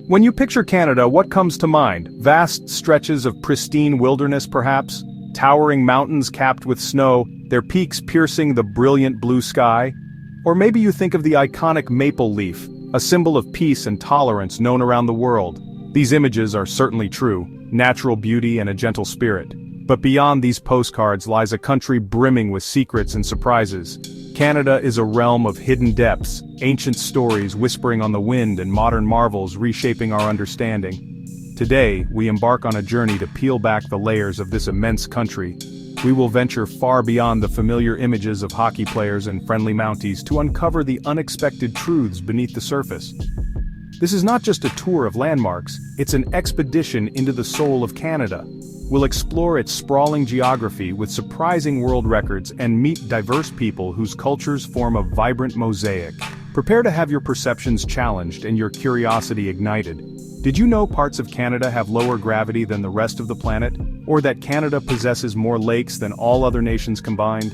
When you picture Canada, what comes to mind? Vast stretches of pristine wilderness, perhaps? Towering mountains capped with snow, their peaks piercing the brilliant blue sky? Or maybe you think of the iconic maple leaf, a symbol of peace and tolerance known around the world. These images are certainly true, natural beauty and a gentle spirit. But beyond these postcards lies a country brimming with secrets and surprises. Canada is a realm of hidden depths, ancient stories whispering on the wind and modern marvels reshaping our understanding. Today, we embark on a journey to peel back the layers of this immense country. We will venture far beyond the familiar images of hockey players and friendly Mounties to uncover the unexpected truths beneath the surface. This is not just a tour of landmarks, it's an expedition into the soul of Canada. We'll explore its sprawling geography with surprising world records and meet diverse people whose cultures form a vibrant mosaic. Prepare to have your perceptions challenged and your curiosity ignited. Did you know parts of Canada have lower gravity than the rest of the planet? Or that Canada possesses more lakes than all other nations combined?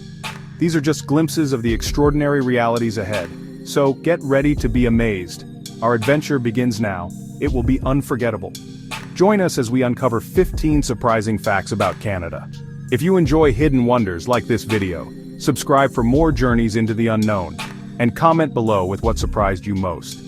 These are just glimpses of the extraordinary realities ahead. So get ready to be amazed. Our adventure begins now. It will be unforgettable. Join us as we uncover 15 surprising facts about Canada. If you enjoy hidden wonders like this video, subscribe for more journeys into the unknown, and comment below with what surprised you most.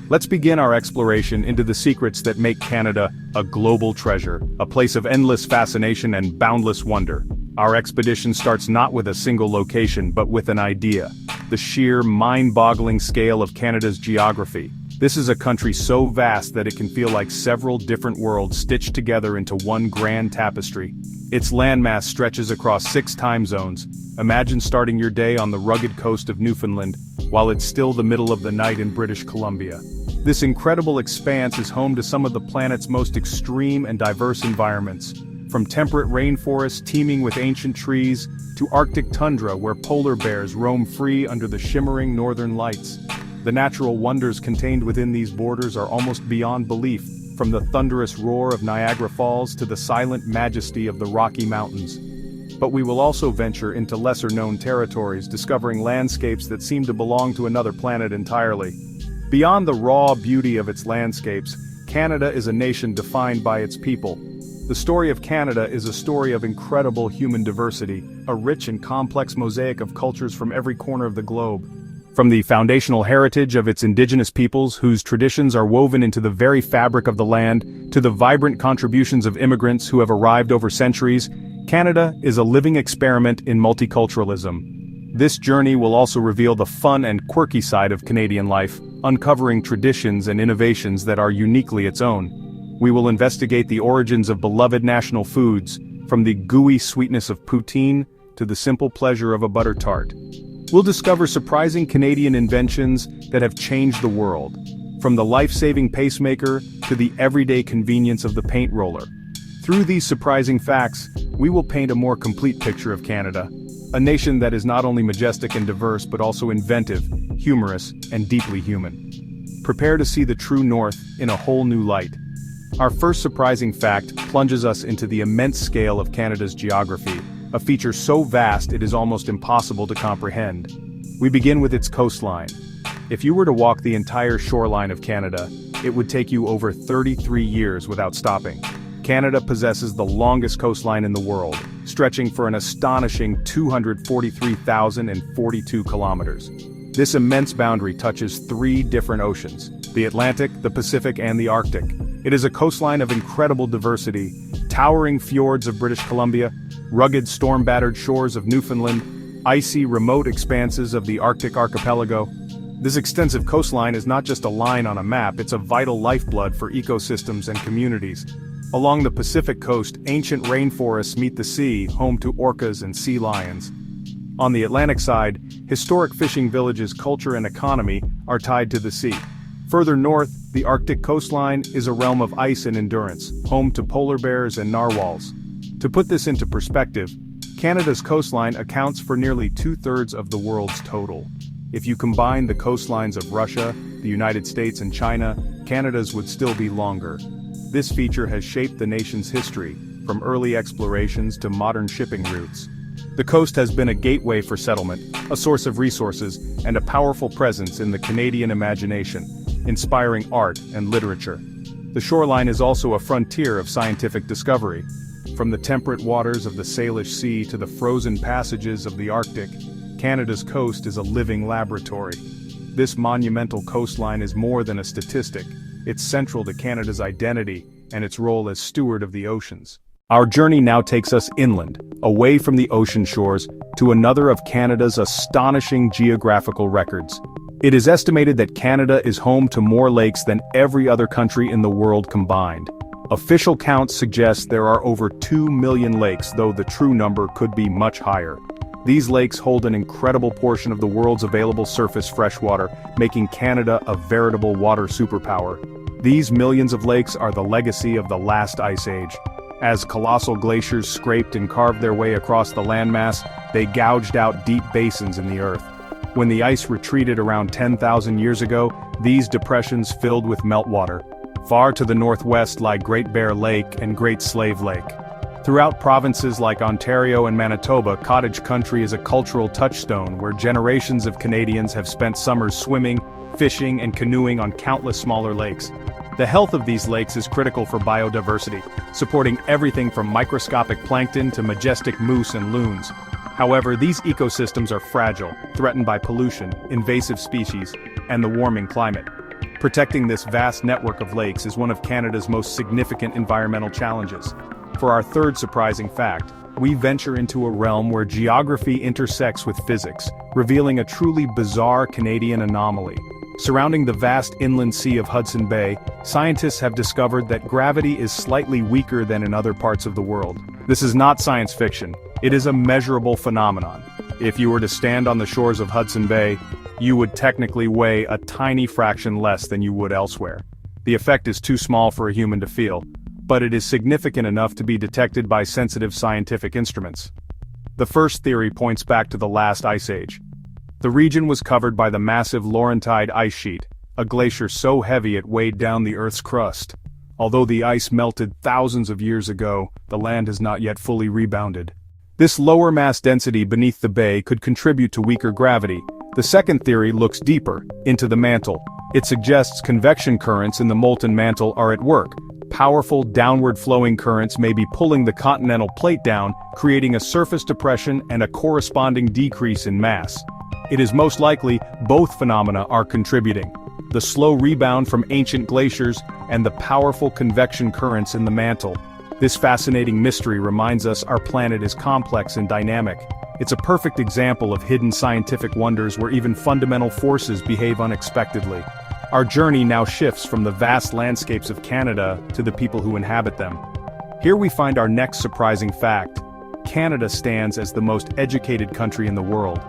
Let's begin our exploration into the secrets that make Canada a global treasure, a place of endless fascination and boundless wonder. Our expedition starts not with a single location but with an idea: the sheer, mind-boggling scale of Canada's geography. This is a country so vast that it can feel like several different worlds stitched together into one grand tapestry. Its landmass stretches across 6 time zones. Imagine starting your day on the rugged coast of Newfoundland, while it's still the middle of the night in British Columbia. This incredible expanse is home to some of the planet's most extreme and diverse environments. From temperate rainforests teeming with ancient trees, to Arctic tundra where polar bears roam free under the shimmering northern lights. The natural wonders contained within these borders are almost beyond belief, from the thunderous roar of Niagara Falls to the silent majesty of the Rocky Mountains. But we will also venture into lesser-known territories, discovering landscapes that seem to belong to another planet entirely. Beyond the raw beauty of its landscapes, Canada is a nation defined by its people. The story of Canada is a story of incredible human diversity, a rich and complex mosaic of cultures from every corner of the globe. From the foundational heritage of its indigenous peoples, whose traditions are woven into the very fabric of the land, to the vibrant contributions of immigrants who have arrived over centuries, Canada is a living experiment in multiculturalism. This journey will also reveal the fun and quirky side of Canadian life, uncovering traditions and innovations that are uniquely its own. We will investigate the origins of beloved national foods, from the gooey sweetness of poutine to the simple pleasure of a butter tart. We'll discover surprising Canadian inventions that have changed the world, from the life-saving pacemaker to the everyday convenience of the paint roller. Through these surprising facts, we will paint a more complete picture of Canada, a nation that is not only majestic and diverse but also inventive, humorous, and deeply human. Prepare to see the true north in a whole new light. Our first surprising fact plunges us into the immense scale of Canada's geography, a feature so vast it is almost impossible to comprehend. We begin with its coastline. If you were to walk the entire shoreline of Canada, it would take you over 33 years without stopping. Canada possesses the longest coastline in the world, stretching for an astonishing 243,042 kilometers. This immense boundary touches 3 different oceans: the Atlantic, the Pacific, and the Arctic. It is a coastline of incredible diversity: towering fjords of British Columbia, rugged storm-battered shores of Newfoundland, icy remote expanses of the Arctic archipelago. This extensive coastline is not just a line on a map, it's a vital lifeblood for ecosystems and communities. Along the Pacific coast, ancient rainforests meet the sea, home to orcas and sea lions. On the Atlantic side, historic fishing villages' culture and economy are tied to the sea. Further north, the Arctic coastline is a realm of ice and endurance, home to polar bears and narwhals. To put this into perspective, Canada's coastline accounts for nearly 2/3 of the world's total. If you combine the coastlines of Russia, the United States, and China, Canada's would still be longer. This feature has shaped the nation's history, from early explorations to modern shipping routes. The coast has been a gateway for settlement, a source of resources, and a powerful presence in the Canadian imagination. inspiring art and literature. The shoreline is also a frontier of scientific discovery. From the temperate waters of the Salish Sea to the frozen passages of the Arctic, Canada's coast is a living laboratory. This monumental coastline is more than a statistic. It's central to Canada's identity and its role as steward of the oceans. Our journey now takes us inland, away from the ocean shores, to another of Canada's astonishing geographical records. It is estimated that Canada is home to more lakes than every other country in the world combined. Official counts suggest there are over 2 million lakes, though the true number could be much higher. These lakes hold an incredible portion of the world's available surface freshwater, making Canada a veritable water superpower. These millions of lakes are the legacy of the last ice age. As colossal glaciers scraped and carved their way across the landmass, they gouged out deep basins in the earth. When the ice retreated around 10,000 years ago, these depressions filled with meltwater. Far to the northwest lie Great Bear Lake and Great Slave Lake. Throughout provinces like Ontario and Manitoba, cottage country is a cultural touchstone where generations of Canadians have spent summers swimming, fishing, and canoeing on countless smaller lakes. The health of these lakes is critical for biodiversity, supporting everything from microscopic plankton to majestic moose and loons. However, these ecosystems are fragile, threatened by pollution, invasive species, and the warming climate. Protecting this vast network of lakes is one of Canada's most significant environmental challenges. For our third surprising fact, we venture into a realm where geography intersects with physics, revealing a truly bizarre Canadian anomaly. Surrounding the vast inland sea of Hudson Bay, scientists have discovered that gravity is slightly weaker than in other parts of the world. This is not science fiction, it is a measurable phenomenon. If you were to stand on the shores of Hudson Bay, you would technically weigh a tiny fraction less than you would elsewhere. The effect is too small for a human to feel, but it is significant enough to be detected by sensitive scientific instruments. The first theory points back to the last ice age. The region was covered by the massive Laurentide ice sheet, a glacier so heavy it weighed down the Earth's crust. Although the ice melted thousands of years ago, the land has not yet fully rebounded. This lower mass density beneath the bay could contribute to weaker gravity. The second theory looks deeper, into the mantle. It suggests convection currents in the molten mantle are at work. Powerful downward-flowing currents may be pulling the continental plate down, creating a surface depression and a corresponding decrease in mass. It is most likely both phenomena are contributing. The slow rebound from ancient glaciers and the powerful convection currents in the mantle. This fascinating mystery reminds us our planet is complex and dynamic. It's a perfect example of hidden scientific wonders where even fundamental forces behave unexpectedly. Our journey now shifts from the vast landscapes of Canada to the people who inhabit them. Here we find our next surprising fact. Canada stands as the most educated country in the world.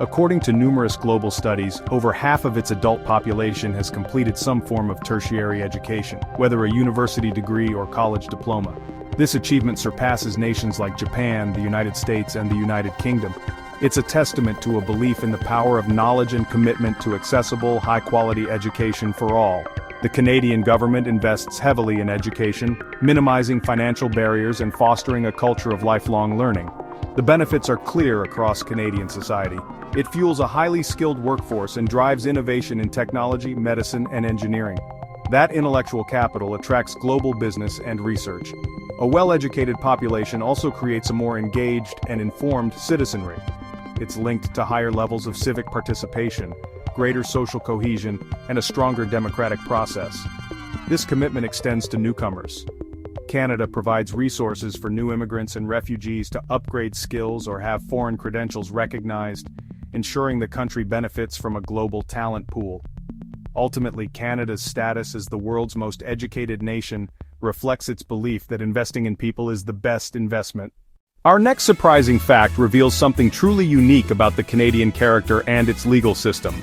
According to numerous global studies, over half of its adult population has completed some form of tertiary education, whether a university degree or college diploma. This achievement surpasses nations like Japan, the United States, and the United Kingdom. It's a testament to a belief in the power of knowledge and commitment to accessible, high-quality education for all. The Canadian government invests heavily in education, minimizing financial barriers and fostering a culture of lifelong learning. The benefits are clear across Canadian society. It fuels a highly skilled workforce and drives innovation in technology, medicine, and engineering. That intellectual capital attracts global business and research. A well-educated population also creates a more engaged and informed citizenry. It's linked to higher levels of civic participation, greater social cohesion, and a stronger democratic process. This commitment extends to newcomers. Canada provides resources for new immigrants and refugees to upgrade skills or have foreign credentials recognized, ensuring the country benefits from a global talent pool. Ultimately, Canada's status as the world's most educated nation reflects its belief that investing in people is the best investment. Our next surprising fact reveals something truly unique about the Canadian character and its legal system.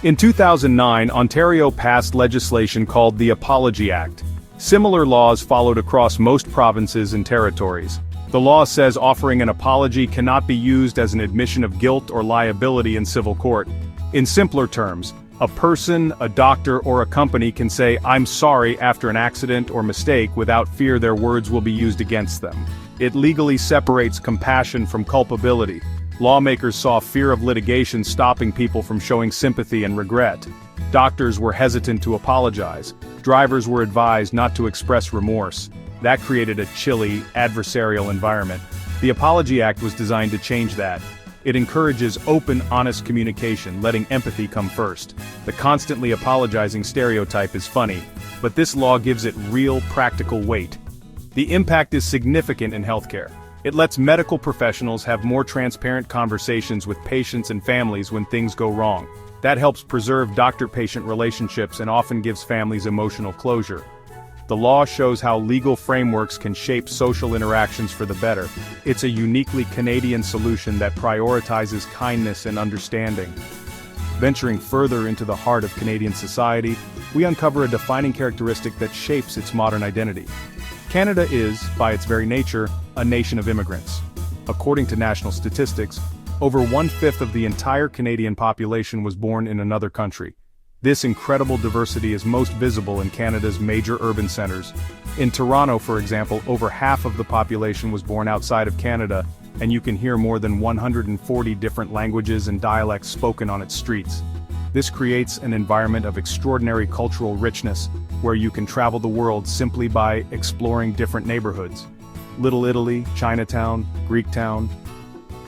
In 2009, Ontario passed legislation called the Apology Act. Similar laws followed across most provinces and territories. The law says offering an apology cannot be used as an admission of guilt or liability in civil court. In simpler terms, a person, a doctor, or a company can say, "I'm sorry" after an accident or mistake without fear their words will be used against them. It legally separates compassion from culpability. Lawmakers saw fear of litigation stopping people from showing sympathy and regret. Doctors were hesitant to apologize. Drivers were advised not to express remorse. That created a chilly, adversarial environment. The Apology Act was designed to change that. It encourages open, honest communication, letting empathy come first. The constantly apologizing stereotype is funny, but this law gives it real, practical weight. The impact is significant in healthcare. It lets medical professionals have more transparent conversations with patients and families when things go wrong. That helps preserve doctor-patient relationships and often gives families emotional closure. The law shows how legal frameworks can shape social interactions for the better. It's a uniquely Canadian solution that prioritizes kindness and understanding. Venturing further into the heart of Canadian society, we uncover a defining characteristic that shapes its modern identity. Canada is, by its very nature, a nation of immigrants. According to national statistics, over 1/5 of the entire Canadian population was born in another country. This incredible diversity is most visible in Canada's major urban centers. In Toronto, for example, over half of the population was born outside of Canada, and you can hear more than 140 different languages and dialects spoken on its streets. This creates an environment of extraordinary cultural richness, where you can travel the world simply by exploring different neighborhoods. Little Italy, Chinatown, Greektown.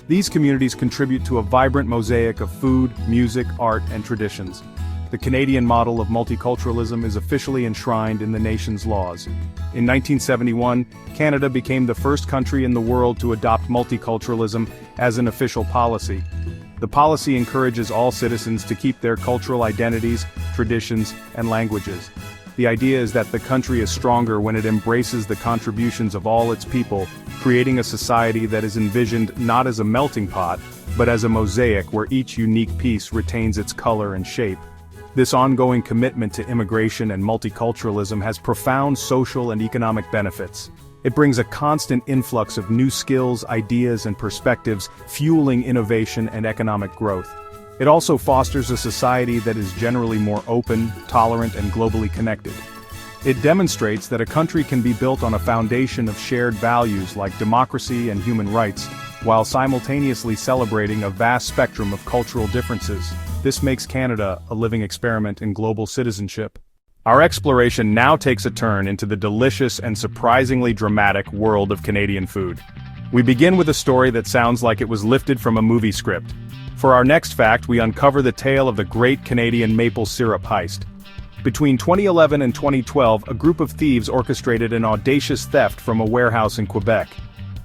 These communities contribute to a vibrant mosaic of food, music, art, and traditions. The Canadian model of multiculturalism is officially enshrined in the nation's laws. In 1971, Canada became the first country in the world to adopt multiculturalism as an official policy. The policy encourages all citizens to keep their cultural identities, traditions, and languages. The idea is that the country is stronger when it embraces the contributions of all its people, creating a society that is envisioned not as a melting pot, but as a mosaic where each unique piece retains its color and shape. This ongoing commitment to immigration and multiculturalism has profound social and economic benefits. It brings a constant influx of new skills, ideas, and perspectives, fueling innovation and economic growth. It also fosters a society that is generally more open, tolerant, and globally connected. It demonstrates that a country can be built on a foundation of shared values like democracy and human rights, while simultaneously celebrating a vast spectrum of cultural differences. This makes Canada a living experiment in global citizenship. Our exploration now takes a turn into the delicious and surprisingly dramatic world of Canadian food. We begin with a story that sounds like it was lifted from a movie script. For our next fact, we uncover the tale of the great Canadian maple syrup heist. Between 2011 and 2012, a group of thieves orchestrated an audacious theft from a warehouse in Quebec.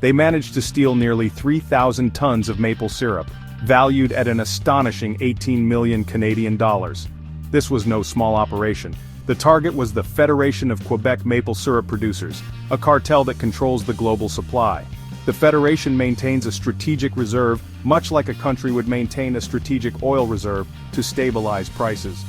They managed to steal nearly 3,000 tons of maple syrup, valued at an astonishing 18 million Canadian dollars. This was no small operation. The target was the Federation of Quebec Maple Syrup Producers, a cartel that controls the global supply. The Federation maintains a strategic reserve, much like a country would maintain a strategic oil reserve, to stabilize prices.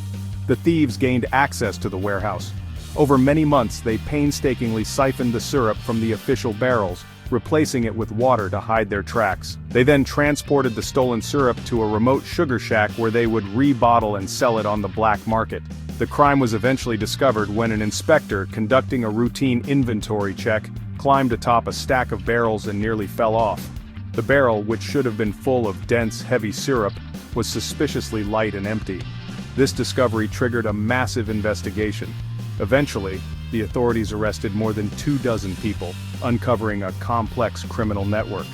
The thieves gained access to the warehouse. Over many months, they painstakingly siphoned the syrup from the official barrels, replacing it with water to hide their tracks. They then transported the stolen syrup to a remote sugar shack where they would rebottle and sell it on the black market. The crime was eventually discovered when an inspector, conducting a routine inventory check, climbed atop a stack of barrels and nearly fell off. The barrel, which should have been full of dense, heavy syrup, was suspiciously light and empty. This discovery triggered a massive investigation. Eventually, the authorities arrested more than 24 people, uncovering a complex criminal network.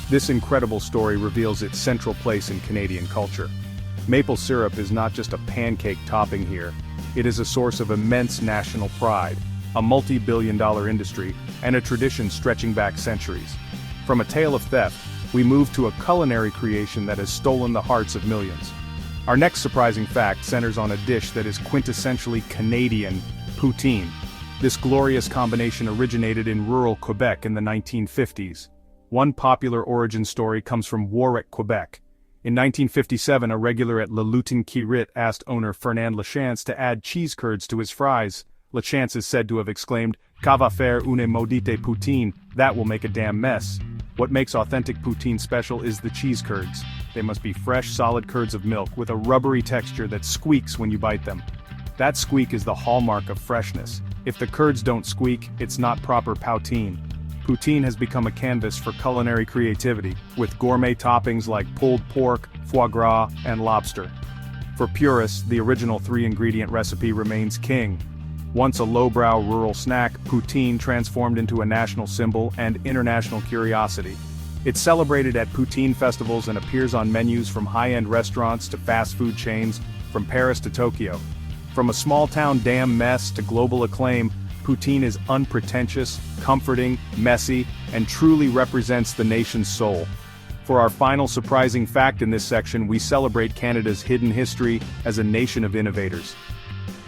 This incredible story reveals its central place in Canadian culture. Maple syrup is not just a pancake topping here. It is a source of immense national pride, a multi-billion-dollar industry, and a tradition stretching back centuries. From a tale of theft, we move to a culinary creation that has stolen the hearts of millions. Our next surprising fact centers on a dish that is quintessentially Canadian: poutine. This glorious combination originated in rural Quebec in the 1950s. One popular origin story comes from Warwick, Quebec. In 1957, a regular at Le Lutin qui Rit asked owner Fernand Lachance to add cheese curds to his fries. Lachance is said to have exclaimed, "Ça va faire une maudite poutine, that will make a damn mess." What makes authentic poutine special is the cheese curds. They must be fresh, solid curds of milk with a rubbery texture that squeaks when you bite them. That squeak is the hallmark of freshness. If the curds don't squeak, it's not proper poutine. Poutine has become a canvas for culinary creativity, with gourmet toppings like pulled pork, foie gras, and lobster. For purists, the original three-ingredient recipe remains king. Once a lowbrow rural snack, poutine transformed into a national symbol and international curiosity. It's celebrated at poutine festivals and appears on menus from high-end restaurants to fast food chains, from Paris to Tokyo. From a small-town damn mess to global acclaim, poutine is unpretentious, comforting, messy, and truly represents the nation's soul. For our final surprising fact in this section, we celebrate Canada's hidden history as a nation of innovators.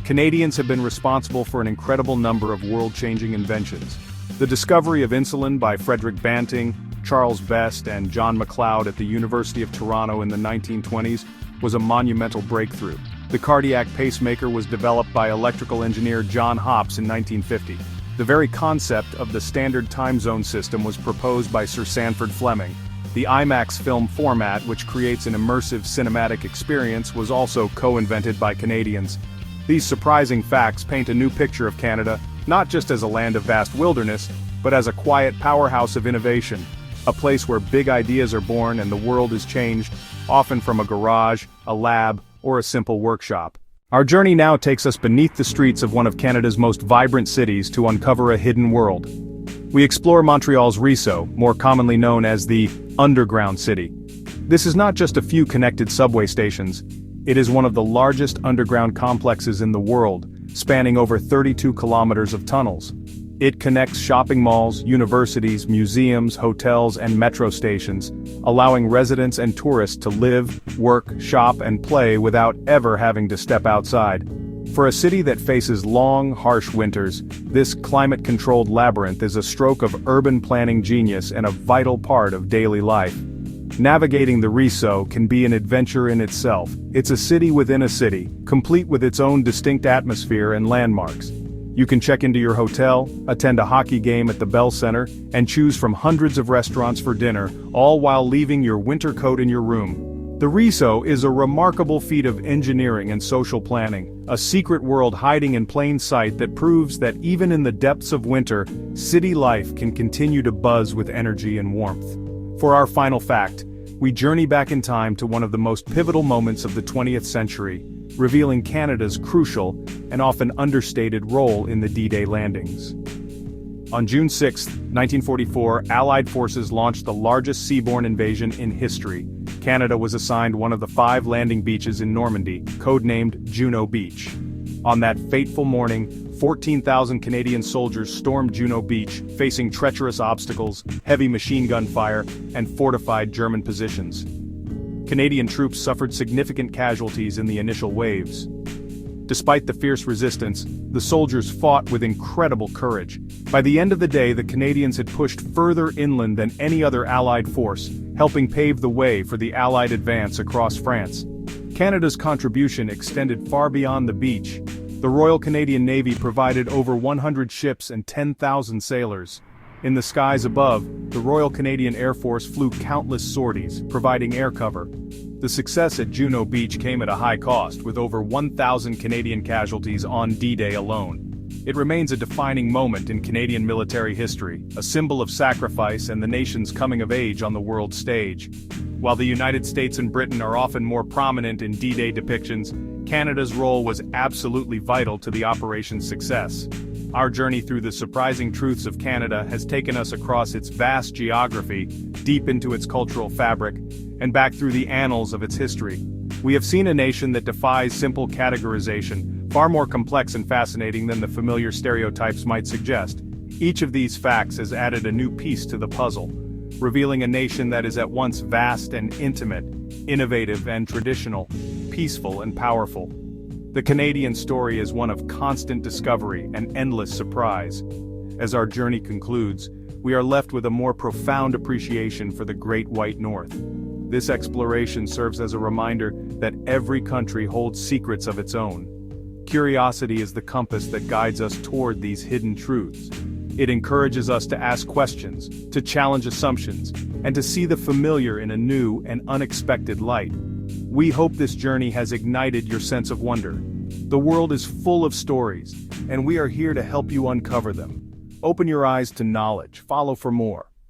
Canadians have been responsible for an incredible number of world-changing inventions. The discovery of insulin by Frederick Banting, Charles Best, and John MacLeod at the University of Toronto in the 1920s was a monumental breakthrough. The cardiac pacemaker was developed by electrical engineer John Hopps in 1950. The very concept of the standard time zone system was proposed by Sir Sanford Fleming. The IMAX film format, which creates an immersive cinematic experience, was also co-invented by Canadians. These surprising facts paint a new picture of Canada, not just as a land of vast wilderness, but as a quiet powerhouse of innovation, a place where big ideas are born and the world is changed, often from a garage, a lab, or a simple workshop. Our journey now takes us beneath the streets of one of Canada's most vibrant cities to uncover a hidden world. We explore Montreal's Riceau, more commonly known as the Underground City. This is not just a few connected subway stations. It is one of the largest underground complexes in the world, spanning over 32 kilometers of tunnels. It connects shopping malls, universities, museums, hotels, and metro stations, allowing residents and tourists to live, work, shop, and play without ever having to step outside. For a city that faces long, harsh winters, this climate-controlled labyrinth is a stroke of urban planning genius and a vital part of daily life. Navigating the Riceau can be an adventure in itself. It's a city within a city, complete with its own distinct atmosphere and landmarks. You can check into your hotel, attend a hockey game at the Bell Center, and choose from hundreds of restaurants for dinner, all while leaving your winter coat in your room. The Riceau is a remarkable feat of engineering and social planning, a secret world hiding in plain sight that proves that even in the depths of winter, city life can continue to buzz with energy and warmth. For our final fact, we journey back in time to one of the most pivotal moments of the 20th century, revealing Canada's crucial and often understated role in the D-Day landings. On June 6, 1944, Allied forces launched the largest seaborne invasion in history. Canada was assigned one of the 5 landing beaches in Normandy, codenamed Juno Beach. On that fateful morning, 14,000 Canadian soldiers stormed Juno Beach, facing treacherous obstacles, heavy machine gun fire, and fortified German positions. Canadian troops suffered significant casualties in the initial waves. Despite the fierce resistance, the soldiers fought with incredible courage. By the end of the day, the Canadians had pushed further inland than any other Allied force, helping pave the way for the Allied advance across France. Canada's contribution extended far beyond the beach. The Royal Canadian Navy provided over 100 ships and 10,000 sailors. In the skies above, the Royal Canadian Air Force flew countless sorties, providing air cover. The success at Juno Beach came at a high cost, with over 1,000 Canadian casualties on D-Day alone. It remains a defining moment in Canadian military history, a symbol of sacrifice and the nation's coming of age on the world stage. While the United States and Britain are often more prominent in D-Day depictions, Canada's role was absolutely vital to the operation's success. Our journey through the surprising truths of Canada has taken us across its vast geography, deep into its cultural fabric, and back through the annals of its history. We have seen a nation that defies simple categorization, far more complex and fascinating than the familiar stereotypes might suggest. Each of these facts has added a new piece to the puzzle, revealing a nation that is at once vast and intimate, innovative and traditional, peaceful and powerful. The Canadian story is one of constant discovery and endless surprise. As our journey concludes, we are left with a more profound appreciation for the Great White North. This exploration serves as a reminder that every country holds secrets of its own. Curiosity is the compass that guides us toward these hidden truths. It encourages us to ask questions, to challenge assumptions, and to see the familiar in a new and unexpected light. We hope this journey has ignited your sense of wonder. The world is full of stories, and we are here to help you uncover them. Open your eyes to knowledge, follow for more.